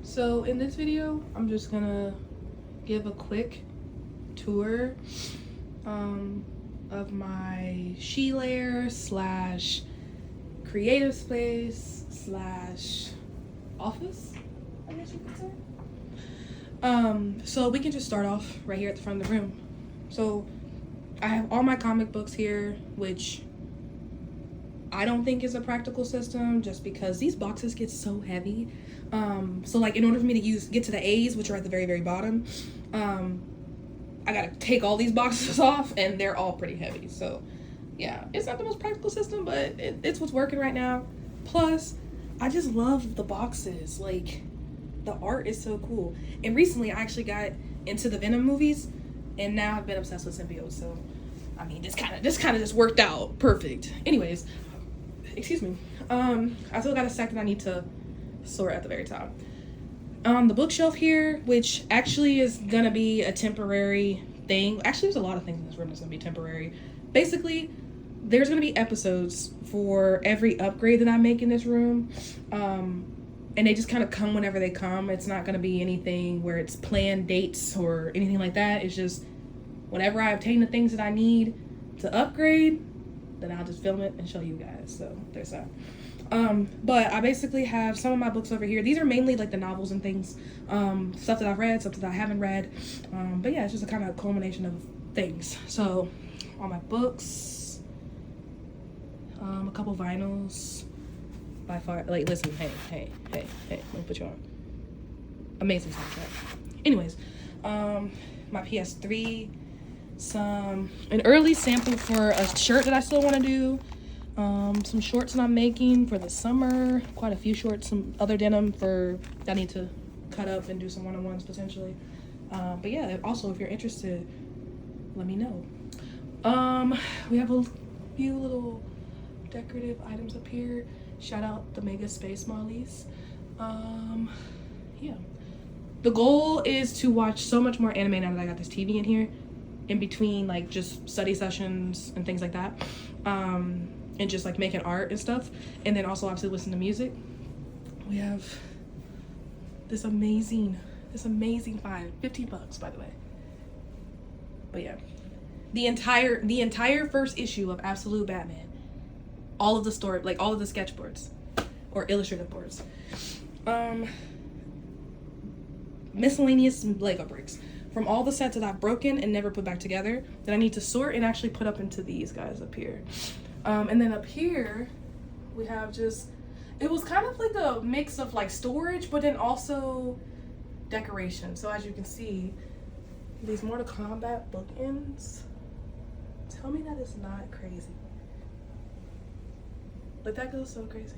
So in this video, I'm just gonna give a quick tour of my She-Lair slash creative space slash office, I guess you could say. So we can just start off right here at the front of the room. So I have all my comic books here, which I don't think is a practical system just because these boxes get so heavy. So like in order for me to get to the A's, which are at the very, very bottom, I gotta take all these boxes off and they're all pretty heavy. So yeah, it's not the most practical system, but it's what's working right now. Plus, I just love the boxes. Like, the art is so cool. And recently I actually got into the Venom movies and now I've been obsessed with symbiotes. So I mean, this kind of just worked out perfect. Anyways, excuse me. I still got a second I need to sort at the very top. The bookshelf here, which actually is gonna be a temporary thing. Actually, there's a lot of things in this room that's gonna be temporary. Basically, there's gonna be episodes for every upgrade that I make in this room. And they just kind of come whenever they come. It's not gonna be anything where it's planned dates or anything like that. It's just whenever I obtain the things that I need to upgrade, then I'll just film it and show you guys. So there's that. But I basically have some of my books over here. These are mainly like the novels and things, stuff that I've read, stuff that I haven't read. But yeah, it's just a kind of culmination of things. So all my books, a couple vinyls. By far, like, listen, hey, let me put you on. Amazing soundtrack. Anyways, my PS3, an early sample for a shirt that I still want to do, some shorts that I'm making for the summer, quite a few shorts, some other denim that I need to cut up and do some one-on-ones potentially. But yeah, also if you're interested, let me know. We have a few little decorative items up here. Shout out the Mega Space Mollies. Yeah. The goal is to watch so much more anime now that I got this TV in here, in between like just study sessions and things like that, and just like making art and stuff, and then also obviously listen to music. We have this amazing find, $15 by the way. But yeah, the entire first issue of Absolute Batman, all of the story, like all of the sketchboards or illustrative boards, miscellaneous Lego bricks from all the sets that I've broken and never put back together that I need to sort and actually put up into these guys up here. And then up here we have it was kind of like a mix of like storage but then also decoration. So as you can see, these Mortal Kombat bookends, tell me that is not crazy. Like, that goes so crazy.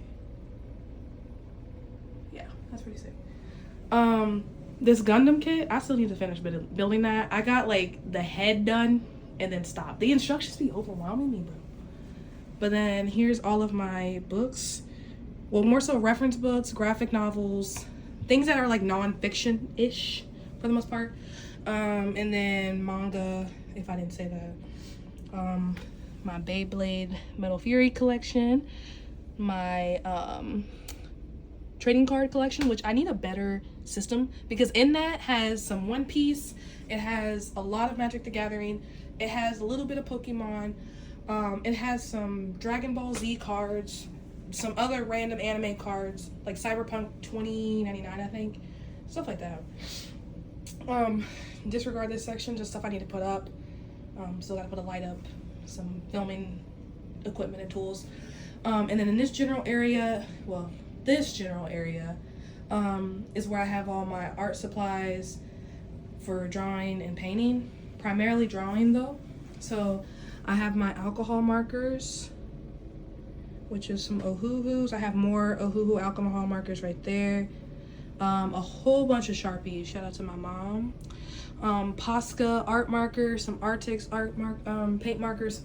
Yeah, that's pretty sick. This Gundam kit, I still need to finish building that. I got like the head done and then stopped. The instructions be overwhelming me, bro. But then here's all of my books. Well, more so reference books, graphic novels, things that are like non-fiction-ish for the most part. And then manga, if I didn't say that. My Beyblade Metal Fury collection, my trading card collection, which I need a better system because in that has some One Piece, it has a lot of Magic the Gathering, it has a little bit of Pokemon, it has some Dragon Ball Z cards, some other random anime cards like Cyberpunk 2099, I think, stuff like that. Disregard this section, just stuff I need to put up. Still gotta put a light up, some filming equipment and tools, and then in this general area, is where I have all my art supplies for drawing and painting, primarily drawing though. So I have my alcohol markers, which is some Ohuhus. I have more Ohuhu alcohol markers right there, a whole bunch of Sharpies, shout out to my mom. Posca art markers, some Artix paint markers,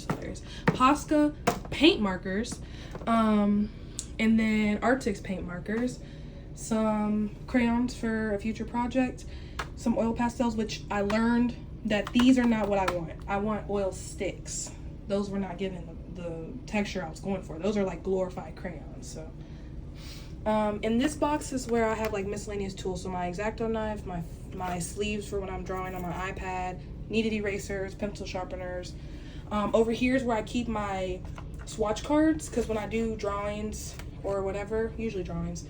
hilarious. Posca paint markers, and then Artix paint markers, some crayons for a future project, some oil pastels, which I learned that these are not what I want. I want oil sticks. Those were not given the texture I was going for. Those are like glorified crayons. So In this box is where I have like miscellaneous tools. So my X-Acto knife, my sleeves for when I'm drawing on my iPad, kneaded erasers, pencil sharpeners. Over here is where I keep my swatch cards, because when I do drawings or whatever, usually drawings,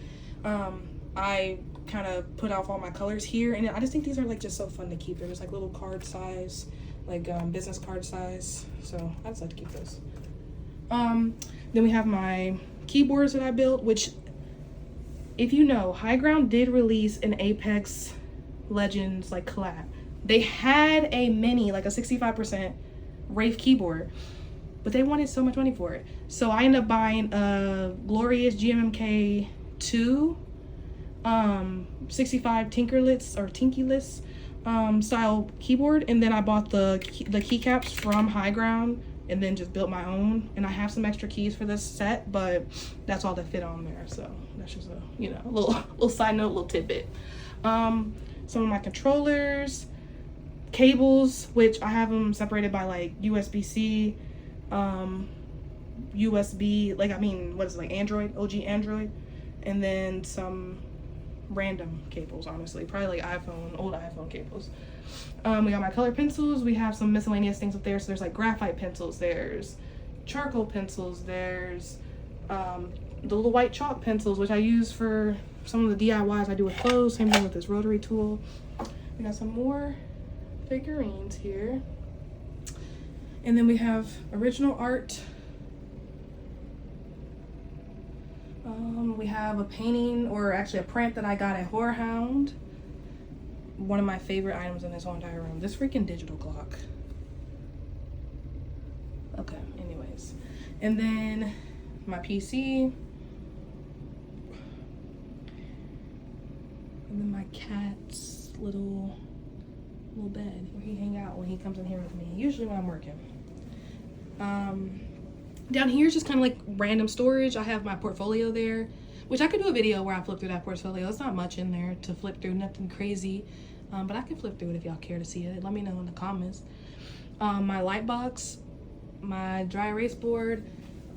I kind of put off all my colors here, and I just think these are like just so fun to keep. They're just like little card size, like business card size, so I just like to keep those. Then we have my keyboards that I built, which, if you know, High Ground did release an Apex Legends like collab. They had a mini, like a 65% Wraith keyboard, but they wanted so much money for it. So I ended up buying a glorious GMMK 2 65 Tinkerless style keyboard, and then I bought the keycaps from High Ground and then just built my own. And I have some extra keys for this set, but that's all that fit on there. So that's just a, you know, little side note, little tidbit. Some of my controllers, cables, which I have them separated by like USB-C, USB, like, I mean, what is it, like Android, OG Android, and then some random cables, honestly, probably like old iPhone cables. We got my color pencils. We have some miscellaneous things up there. So there's like graphite pencils, there's charcoal pencils, there's the little white chalk pencils, which I use for some of the DIYs I do with clothes. Same thing with this rotary tool. We got some more figurines here, and then we have original art. We have a painting, or actually a print, that I got at Horror Hound. One of my favorite items in this whole entire room. This freaking digital clock. Okay, anyways. And then my PC. And then my cat's little bed where he hang out when he comes in here with me. Usually when I'm working. Down here is just kind of like random storage. I have my portfolio there, which I could do a video where I flip through that portfolio. It's not much in there to flip through, nothing crazy. But I can flip through it if y'all care to see it. Let me know in the comments. My light box, my dry erase board.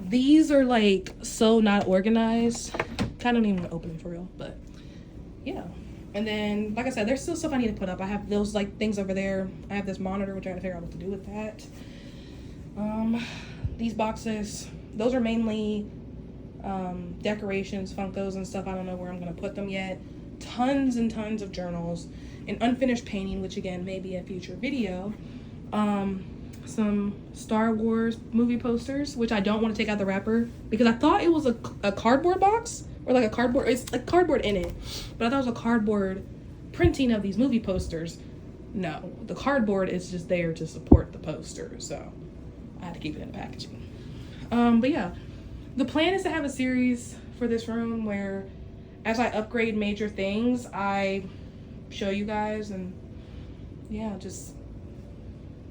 These are like so not organized. Kind of don't even want to open them for real, but yeah. And then, like I said, there's still stuff I need to put up. I have those like things over there. I have this monitor, which I gotta figure out what to do with that. These boxes, those are mainly decorations, Funkos and stuff. I don't know where I'm gonna put them yet. Tons and tons of journals, an unfinished painting, which again may be a future video. Some Star Wars movie posters, which I don't want to take out the wrapper because I thought it was a cardboard box, or like a cardboard, it's like cardboard in it, but I thought it was a cardboard printing of these movie posters. No, the cardboard is just there to support the poster, so I had to keep it in the packaging. But yeah, the plan is to have a series for this room where, as I upgrade major things, I show you guys and yeah, just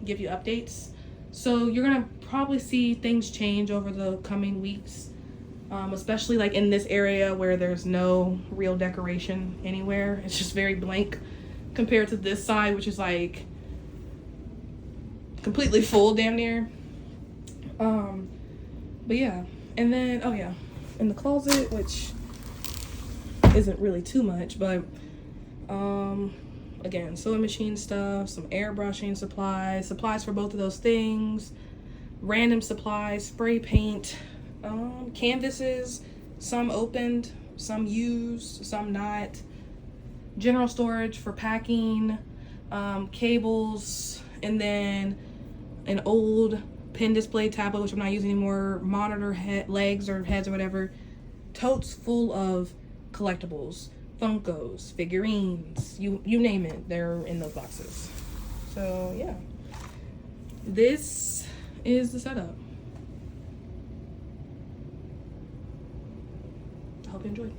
give you updates. So you're gonna probably see things change over the coming weeks, especially like in this area where there's no real decoration anywhere. It's just very blank compared to this side, which is like completely full damn near. But yeah, and then, oh yeah, in the closet, which isn't really too much, but again, sewing machine stuff, some airbrushing supplies for both of those things, random supplies, spray paint, canvases, some opened, some used, some not, general storage for packing, cables, and then an old pen display tablet, which I'm not using anymore, monitor legs or heads or whatever, totes full of collectibles, Funkos, figurines, you name it, they're in those boxes. So yeah, this is the setup. I hope you enjoyed.